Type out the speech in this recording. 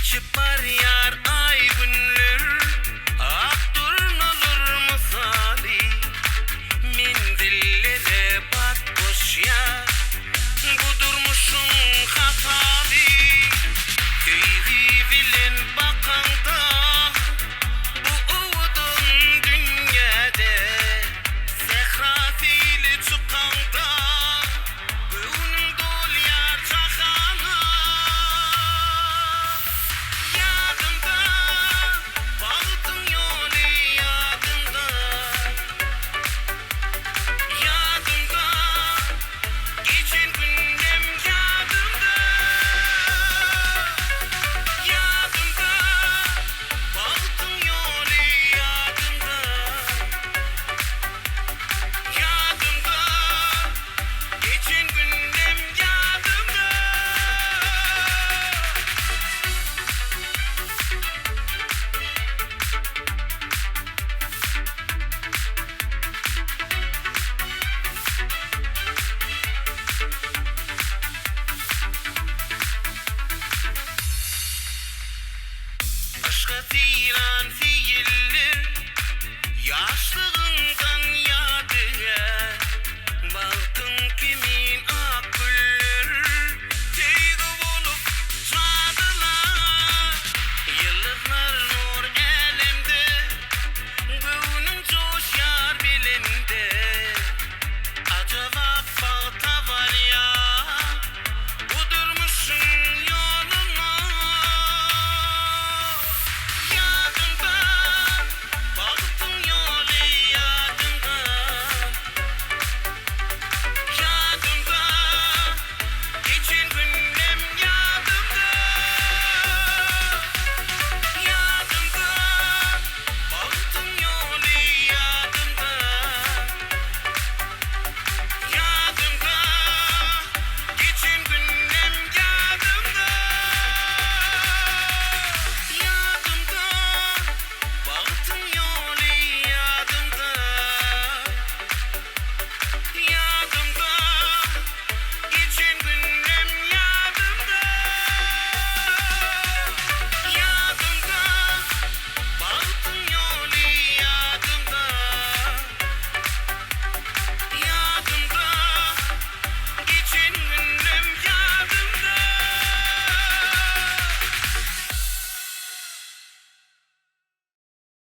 Geçip var yar ay günler, Abdurnalur misali. Mendillere batmış ya, bu durmuşun hatalı. Köyvi bilen bakanda, bu uvudun dünyada. Sehrafili çıkanda, gönül dol yar çakana. Yadımda, bağıtın yolu yadımda. Yadımda, geçen günüm yadımda. Yadımda, bağıtın yolu yadımda. Yadımda, geçen günüm yadımda. Aşka tiran fiiller, yaşlığın